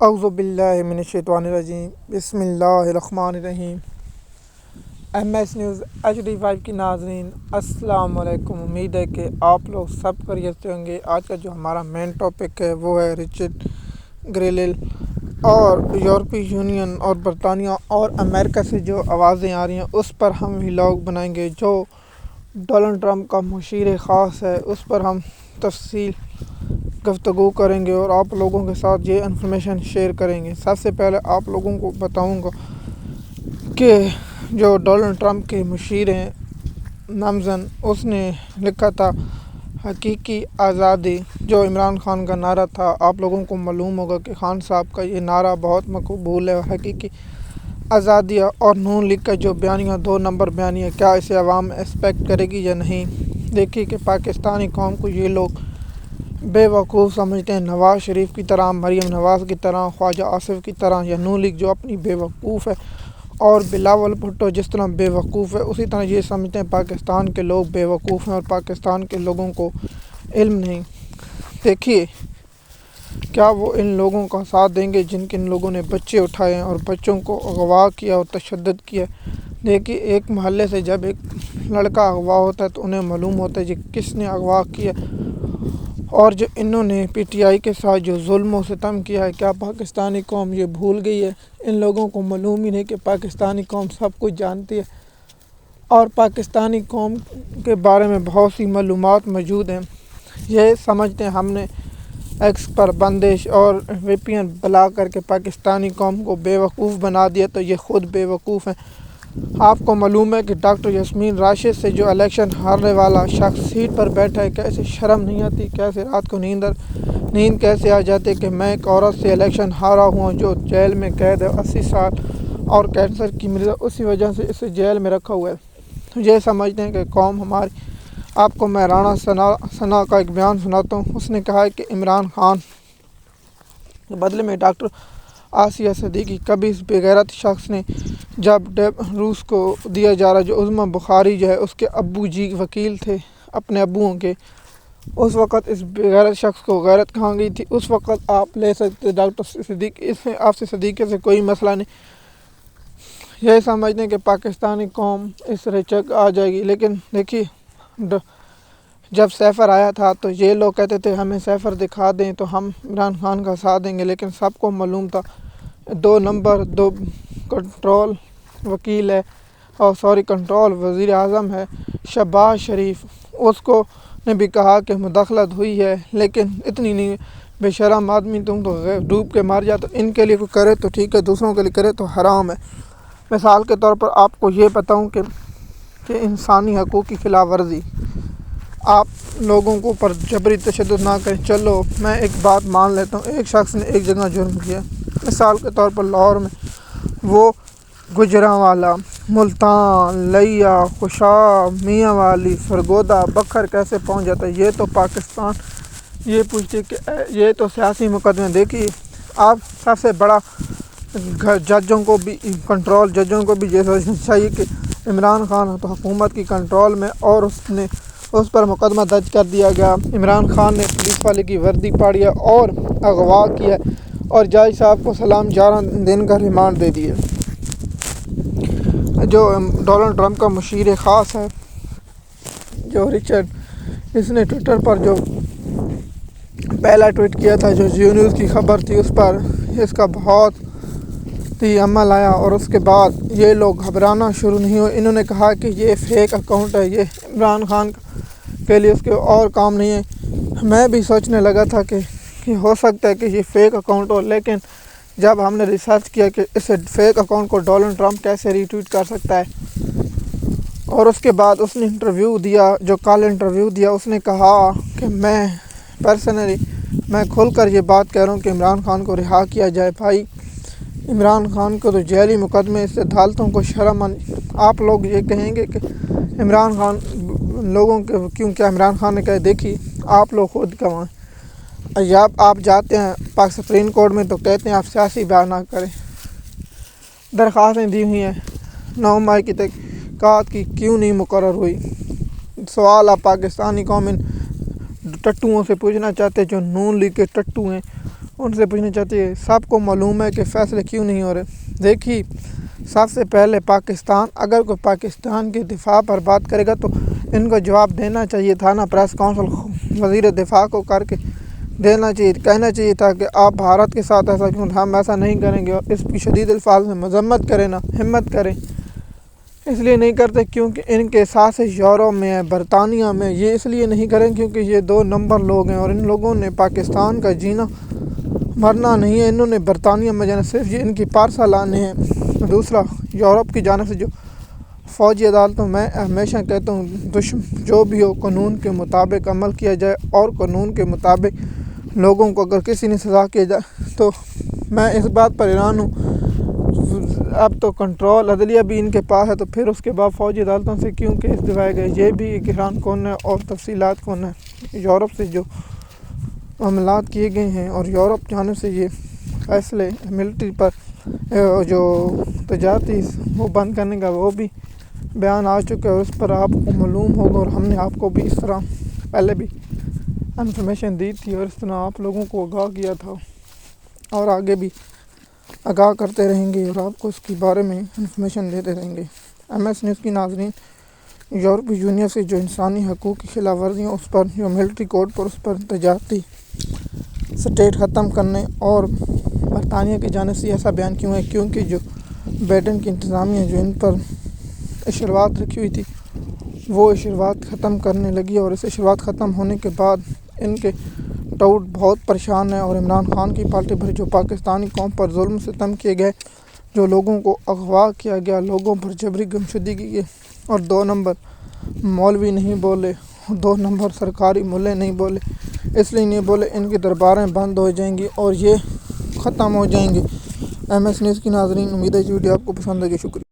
اعوذ باللہ من الشیطان الرجیم بسم اللہ الرحمن الرحیم۔ ایم ایس نیوز HD5 کی ناظرین السلام علیکم۔ امید ہے کہ آپ لوگ سب خیریت سے ہوں گے۔ آج کا جو ہمارا مین ٹاپک ہے وہ ہے رچرڈ گریلل اور یورپی یونین اور برطانیہ اور امریکہ سے جو آوازیں آ رہی ہیں اس پر ہم ولاگ بنائیں گے۔ جو ڈونلڈ ٹرمپ کا مشیر خاص ہے اس پر ہم تفصیل گفتگو کریں گے اور آپ لوگوں کے ساتھ یہ انفارمیشن شیئر کریں گے۔ سب سے پہلے آپ لوگوں کو بتاؤں گا کہ جو ڈونلڈ ٹرمپ کے مشیر ہیں نامزن، اس نے لکھا تھا حقیقی آزادی، جو عمران خان کا نعرہ تھا۔ آپ لوگوں کو معلوم ہوگا کہ خان صاحب کا یہ نعرہ بہت مقبول ہے، حقیقی آزادی اور نون لیگ کا جو بیانیہ 2 نمبر بیانیہ، کیا اسے عوام ایکسپیکٹ کرے گی یا نہیں؟ دیکھیے کہ پاکستانی قوم کو یہ لوگ بے وقوف سمجھتے ہیں، نواز شریف کی طرح، مریم نواز کی طرح، خواجہ آصف کی طرح، یا نون لیگ جو اپنی بے وقوف ہے، اور بلاول بھٹو جس طرح بے وقوف ہے، اسی طرح یہ سمجھتے ہیں پاکستان کے لوگ بے وقوف ہیں اور پاکستان کے لوگوں کو علم نہیں۔ دیکھیے کیا وہ ان لوگوں کا ساتھ دیں گے جن لوگوں نے بچے اٹھائے ہیں اور بچوں کو اغوا کیا اور تشدد کیا۔ دیکھیے ایک محلے سے جب ایک لڑکا اغوا ہوتا ہے تو انہیں معلوم ہوتا ہے کہ کس نے اغوا کیا، اور جو انہوں نے PTI کے ساتھ جو ظلم و ستم کیا ہے، کیا پاکستانی قوم یہ بھول گئی ہے؟ ان لوگوں کو معلوم ہی نہیں کہ پاکستانی قوم سب کچھ جانتی ہے اور پاکستانی قوم کے بارے میں بہت سی معلومات موجود ہیں۔ یہ سمجھتے ہیں ہم نے ایکس پر بندش اور VPN بلا کر کے پاکستانی قوم کو بے وقوف بنا دیا، تو یہ خود بے وقوف ہیں۔ آپ کو معلوم ہے کہ ڈاکٹر یاسمین راشد سے جو الیکشن ہارنے والا شخص سیٹ پر بیٹھا ہے، کیسے شرم نہیں آتی، کیسے رات کو نیند کیسے آ جاتی کہ میں ایک عورت سے الیکشن ہارا ہوں جو جیل میں قید ہے 80 سال اور کینسر کی مریض، اسی وجہ سے اسے جیل میں رکھا ہوا ہے۔ یہ سمجھتے ہیں کہ قوم ہماری۔ آپ کو میں رانا ثنا کا ایک بیان سناتا ہوں۔ اس نے کہا ہے کہ عمران خان کے بدلے میں ڈاکٹر آسیہ صدیقی، کبھی اس بےغیرت شخص نے جب روس کو دیا جا رہا، جو عظمیٰ بخاری جو ہے اس کے ابو جی وکیل تھے اپنے ابوؤں کے، اس وقت اس بےغیرت شخص کو غیرت کہاں گئی تھی؟ اس وقت آپ لے سکتے ڈاکٹر صدیقی، اس میں آپ سے صدیقی سے کوئی مسئلہ نہیں۔ یہ سمجھتے ہیں کہ پاکستانی قوم اس ریچک آ جائے گی، لیکن دیکھیے جب سیفر آیا تھا تو یہ لوگ کہتے تھے ہمیں سیفر دکھا دیں تو ہم عمران خان کا ساتھ دیں گے، لیکن سب کو معلوم تھا 2 نمبر 2 کنٹرول وکیل ہے اور کنٹرول وزیر اعظم ہے شہباز شریف، اس کو نے بھی کہا کہ مداخلت ہوئی ہے، لیکن اتنی نہیں بے شرم آدمی، تم تو ڈوب کے مار جاتا۔ ان کے لیے کوئی کرے تو ٹھیک ہے، دوسروں کے لیے کرے تو حرام ہے۔ مثال کے طور پر آپ کو یہ بتاؤں کہ انسانی حقوق کی خلاف ورزی، آپ لوگوں کو پر جبری تشدد نہ کریں۔ چلو میں ایک بات مان لیتا ہوں، ایک شخص نے ایک جگہ جرم کیا، مثال کے طور پر لاہور میں وہ گجرانوالا، ملتان، لیا، خوشاب، میاں والی، سرگودا، بکھر کیسے پہنچ جاتا ہے؟ یہ تو پاکستان یہ پوچھتے کہ یہ تو سیاسی مقدمے۔ دیکھیے آپ سب سے بڑا ججوں کو بھی کنٹرول ججوں کو بھی یہ سوچنا چاہیے کہ عمران خان تو حکومت کی کنٹرول میں، اور اس پر مقدمہ درج کر دیا گیا، عمران خان نے پولیس والے کی وردی پاڑی اور اغوا کیا، اور جج صاحب کو سلام 11 دن کا ریمانڈ دے دیے۔ جو ڈونلڈ ٹرمپ کا مشیر خاص ہے جو رچرڈ، اس نے ٹویٹر پر جو پہلا ٹویٹ کیا تھا، جو جیو نیوز کی خبر تھی، اس پر اس کا بہت ہی عمل آیا، اور اس کے بعد یہ لوگ گھبرانا شروع نہیں ہوئے۔ انہوں نے کہا کہ یہ فیک اکاؤنٹ ہے، یہ عمران خان کے لیے اس کے اور کام نہیں ہے۔ میں بھی سوچنے لگا تھا کہ ہو سکتا ہے کہ یہ فیک اکاؤنٹ ہو، لیکن جب ہم نے ریسرچ کیا کہ اس فیک اکاؤنٹ کو ڈونلڈ ٹرمپ کیسے ری ٹویٹ کر سکتا ہے، اور اس کے بعد اس نے انٹرویو دیا، جو کال انٹرویو دیا، اس نے کہا کہ میں پرسنلی میں کھل کر یہ بات کہہ رہا ہوں کہ عمران خان کو رہا کیا جائے۔ بھائی عمران خان کو تو جیلی مقدمے سے عدالتوں کو شرم آپ لوگ یہ کہیں گے کہ عمران خان لوگوں کے کیونکہ عمران خان نے کہا، دیکھیے آپ لوگ خود گواہیں، جب آپ جاتے ہیں سپریم کورٹ میں تو کہتے ہیں آپ سیاسی بیان نہ کریں۔ درخواستیں دی ہوئی ہیں 9 مئی کی تحقیقات کی، کیوں نہیں مقرر ہوئی؟ سوال آپ پاکستانی قوم ان ٹٹوؤں سے پوچھنا چاہتے ہیں جو نون لیگ کے ٹٹو ہیں، ان سے پوچھنا چاہتی ہے سب کو معلوم ہے کہ فیصلے کیوں نہیں ہو رہے۔ دیکھیے سب سے پہلے پاکستان، اگر کوئی پاکستان کے دفاع پر بات کرے گا تو ان کو جواب دینا چاہیے تھا نا، پریس کانفرنس وزیر دفاع کو کر کے دینا چاہیے، کہنا چاہیے تھا کہ آپ بھارت کے ساتھ ایسا کیوں، ہم ایسا نہیں کریں گے، اور اس کی شدید الفاظ میں مذمت کریں، نا ہمت کریں۔ اس لیے نہیں کرتے کیونکہ ان کے سازش یورپ میں ہے، برطانیہ میں۔ یہ اس لیے نہیں کریں کیونکہ یہ 2 نمبر لوگ ہیں، اور ان لوگوں نے پاکستان کا جینا مرنا نہیں ہے، انہوں نے برطانیہ میں جانا، صرف یہ ان کی پارسل لانے ہیں۔ دوسرا، یورپ کی جانب سے جو فوجی عدالتوں، میں ہمیشہ کہتا ہوں جو بھی ہو قانون کے مطابق عمل کیا جائے، اور قانون کے مطابق لوگوں کو اگر کسی نے سزا کیا جائے تو میں اس بات پر حیران ہوں۔ اب تو کنٹرول عدلیہ بھی ان کے پاس ہے، تو پھر اس کے بعد فوجی عدالتوں سے کیوں کیس دلوائے گئے؟ یہ بھی ایک حیران کون ہے، اور تفصیلات کون ہے۔ یورپ سے جو معاملات کیے گئے ہیں، اور یورپ جانب سے یہ فیصلے ملٹری پر جو تجارتی وہ بند کرنے کا وہ بھی بیان آ چکا ہے، اس پر آپ کو معلوم ہوگا، اور ہم نے آپ کو بھی اس طرح پہلے بھی انفارمیشن دی تھی، اور اس طرح آپ لوگوں کو آگاہ کیا تھا، اور آگے بھی آگاہ کرتے رہیں گے، اور آپ کو اس کے بارے میں انفارمیشن دیتے رہیں گے۔ ایم ایس نیوز کی ناظرین، یورپی یونین سے جو انسانی حقوق کی خلاف ورزیاں، اس پر جو ملٹری کوڈ پر اس پر تجارتی سٹیٹ ختم کرنے، اور برطانیہ کی جانب سے ایسا بیان کیوں ہے؟ کیونکہ جو بائیڈن کی انتظامیہ جو ان پر اشروات رکھی ہوئی تھی، وہ اشروات ختم کرنے لگی، اور اس اشروات ختم ہونے کے بعد ان کے ٹاؤٹ بہت پریشان ہیں، اور عمران خان کی پارٹی پر جو پاکستانی قوم پر ظلم ستم کیے گئے، جو لوگوں کو اغوا کیا گیا، لوگوں پر جبری گمشدگی کی گئی، اور 2 نمبر مولوی نہیں بولے، 2 نمبر سرکاری ملے نہیں بولے، اس لیے نہیں بولے ان کی درباریں بند ہو جائیں گی اور یہ ختم ہو جائیں گے۔ ایم ایس نیوز کی ناظرین، امید ہے یہ ویڈیو آپ کو پسند آئے گی۔ شکریہ۔